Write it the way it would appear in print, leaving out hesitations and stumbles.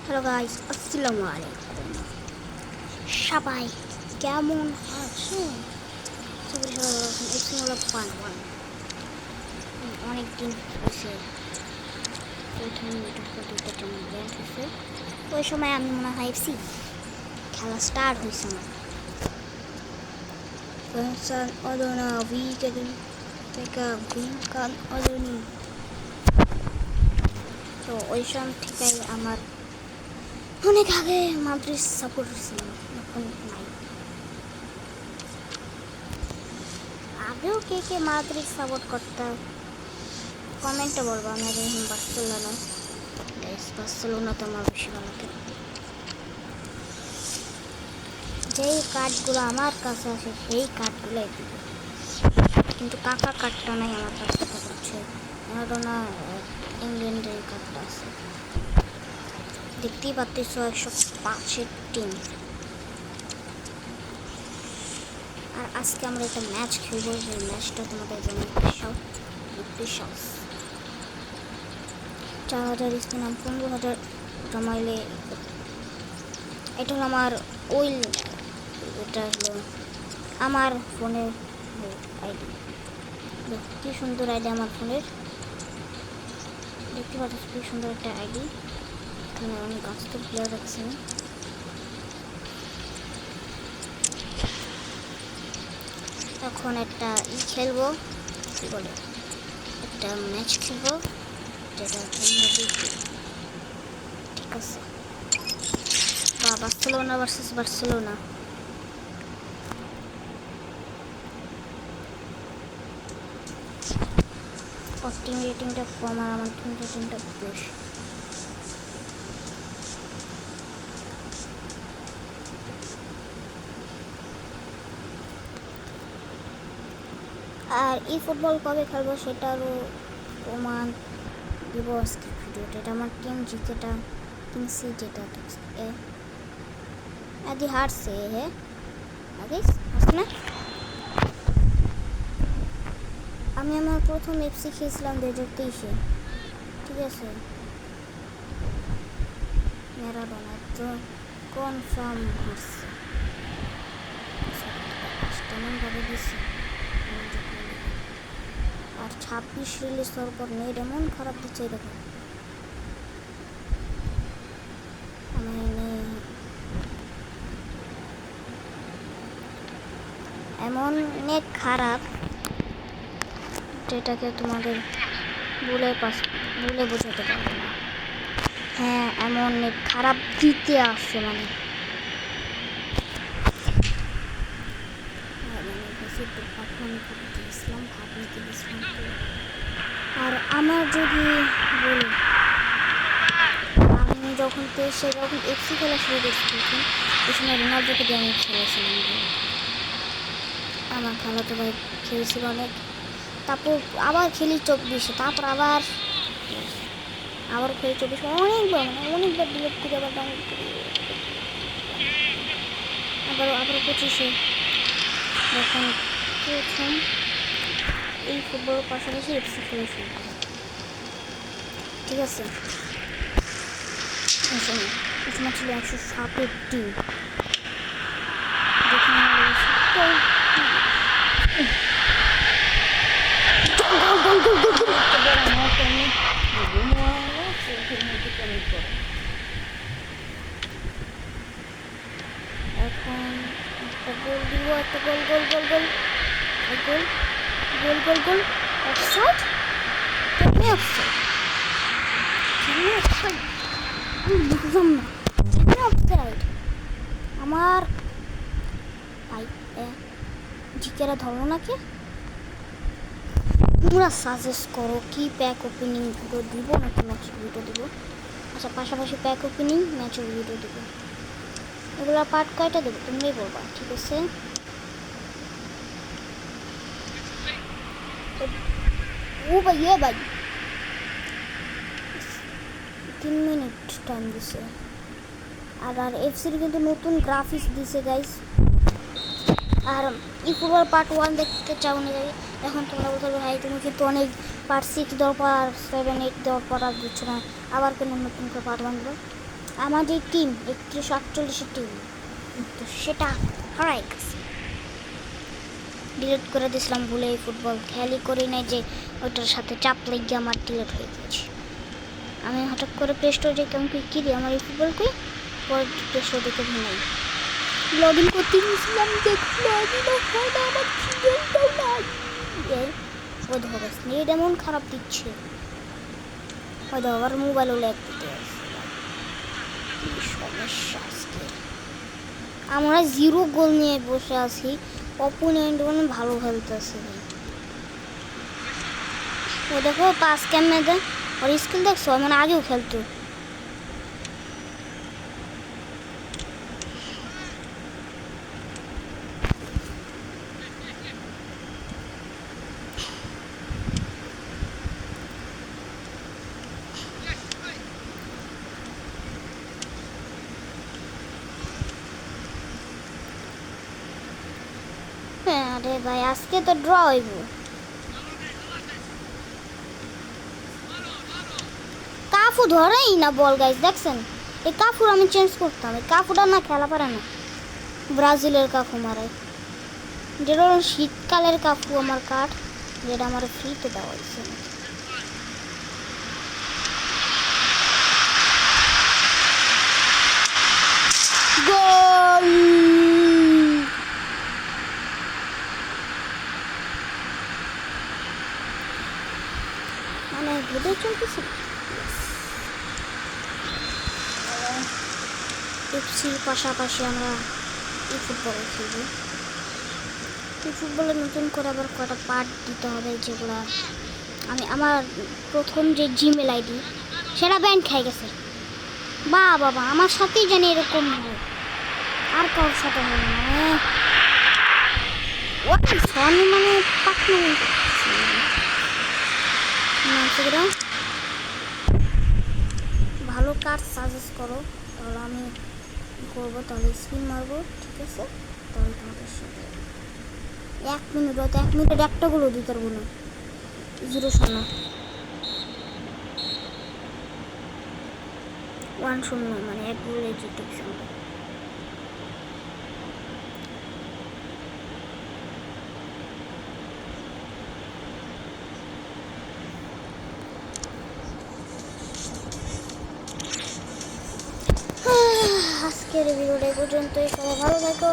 Hello guys, আসসালামু আলাইকুম। সবাই কেমন আছেন? সবাই ভালো আছেন। এফসি হলো পার্ট 1। অনেক দিন হয়েছে প্রথম দুটো টিম ব্যান্ড হয়েছে। ওই সময় আমি মনে হয় এফসি খেলা স্টার্ট হয়েছে আমার। Vincent Odona, Vikan Odoni। তো ওই সময় থেকেই আমার অনেক আগে মাদ্রিদ সাপোর্ট ছিল, এখন নাই। আগেও কে কে মাদ্রিদ সাপোর্ট করতে কমেন্টে বলবো। আমি আগে বার্সেলোনা তো আমার বেশি ভালো লাগে। যেই কার্ডগুলো আমার কাছে আছে সেই কার্ডগুলোই দিব, কিন্তু কাকা কার্ডটা নাই আমার কাছে। হচ্ছে ম্যারাডোনা ইংল্যান্ডের কার্ডটা আছে, দেখতেই পাচ্ছ 105-এর টিম। আর আজকে আমরা একটা ম্যাচ খেলবো, যে ম্যাচটা তোমাদের জন্য বিশাল 4,000 স্পিন 15,000 জমাইলে। এটা হলো আমার ওই, এটা হলো আমার ফোনের আইডি। কি সুন্দর আইডি আমার ফোনের, দেখতে পাচ্ছ কি সুন্দর একটা আইডি। এখানে অনেক আস্ত প্লেয়ার রাখছি। এখন একটা খেলবো, কি বলে, একটা ম্যাচ খেলবো, যেটা ঠিক আছে। Barcelona versus Barcelona. ওর টিম রেটিংটা কম আর আমার টিম রেটিংটা বেশি। আর এই ফুটবল কবে খেলবো সেটারও প্রমাণ দিব আজকে ভিডিওটা। এটা আমার টিম জিতেটা, টিম সি যেটা আদি হারছে। হ্যাঁ আগে হারছে না। আমি আমার প্রথম এফসি খেয়েছিলাম 2023-এ, ঠিক আছে। ম্যারাডোনা তো কনফার্ম হারছে, তেমনভাবে দিচ্ছে। আর 26 রিলিজ হওয়ার পর নেট এমন খারাপ দিচ্ছে, দেখো এমন নেট খারাপ যেটাকে তোমাদের বলে বোঝাতে পারবো না। হ্যাঁ, এমন নেট খারাপ দিতে আসছে, মানে আর আমার যদি বলি, আমি যখন এফসি খেলা শুরু করছি, ওই সময় রোনাল্ডোকে দিয়ে আমি খেলেছিলাম। আমার খেলাতে ভাই খেলেছিল অনেক, তারপর আবার খেলি 24-এ, তারপর আবার খেলি 24, অনেকবার, মানে অনেকবার ডিলেট করে আবার ডাউনলোড করি, আবার 25-এ যখন প্রথম এই ফুটবলের পাশাপাশি এফসি খেলে শুরু করি, ঠিক আছে। এই সময় ছিল 107-এর টিম। এখন একটা গোল দিব, একটা গোল গোল গোল গোল গোল গোল গোল গোল অফসাইড, কেমনে অফসাইড, কেমনে অফসাইড, আমি বুঝলাম না কেমনে অফসাইড। আমার ভাই জিকেরা ধরো নাকি, তোমরা সাজেস্ট করো কি প্যাক ওপেনিং ভিডিও দিব নাকি ম্যাচের ভিডিও দিব। আচ্ছা, পাশাপাশি প্যাক ওপেনিং ম্যাচের ভিডিও দিব, এগুলো পার্ট কয়টা দেবো তোমরাই বলবা, ঠিক আছে। ও ভাই, ভাই 3 মিনিট টাইম দিছে। আর এফসির কিন্তু নতুন গ্রাফিক্স দিছে গাইস। আর এই ফুটবল পার্ট 1 দেখতে চাও না, এখন তোমরা বলতে পারবে ভাই তুমি কিন্তু অনেক পার্ট 6 দেওয়ার পর 7, 8 দেওয়ার পর আর দিচ্ছ না, আবার কেন নতুন করে পার্ট 1 দেবো। আমাদের টিম 31-48 টিম, তো সেটা হারাই গেছে। ডিলিট করে দিয়েছিলাম ভুলে, এই ফুটবল খেয়ালই করি নাই যে ওইটার সাথে চাপ লেগে আমার ডিলিট হয়ে গেছে। আমি হঠাৎ করে প্লে স্টোরে যে কেমন কি দিই আমার এই ফুটবল কই, পরে প্লে স্টোর দেখে নাই লগ ইন করতে গেছিলাম, দেখলাম আমার খিদেটাও নাই। ও ধরে নেট এমন খারাপ দিচ্ছে, ওই দেখো আবার মোবাইলও ল্যাগ দিতে আছে। কি সমস্যা আজকে। আমরা 0 গোল নিয়ে বসে আছি, অপোনেন্ট মানে ভালো খেলতেছে। ও দেখো পাস ক্যামে দেয়, ওর স্কিল দেখছো, মানে আগেও খেলতো। হ্যাঁ আরে ভাই আজকে তো ড্র হইব। কাফু ধরেই না বল গাইস, দেখছেন এই কাফুর আমি চেঞ্জ করতাম, এই কাফুটা না খেলা পারে না। ব্রাজিলের কাফু মারে, যেটা শীতকালের কাফু আমার কাঠ, যেটা আমার ফ্রিতে দেওয়া হয়েছে। গোল! মানে ভিডিও চলতেছে এফসির পাশাপাশি আমরা এই ফুটবলে খেলব। এই ফুটবলে নতুন করে আবার কটা পার্ট দিতে হবে, যেগুলো আমি আমার প্রথম যে জিমেল আইডি সেটা ব্যান খেয়ে গেছে। বা বাবা আমার সাথেই জানি এরকম হয়, আর কারোর সাথে হবে না। আমি মানে ভালো কার্ড সাজেস্ট করো, তাহলে আমি করবো, তাহলে স্পিন মারবো, ঠিক আছে? তাহলে তোমাদের সাথে 1 মিনিট, হয়তো 1 মিনিটের একটা গুলো দিতে পারবো না। 0-0 1-0 মানে 1 গোলে জিতে গেছে। আজকের ভিডিওটা পর্যন্তই, সবাই ভালো থাকো।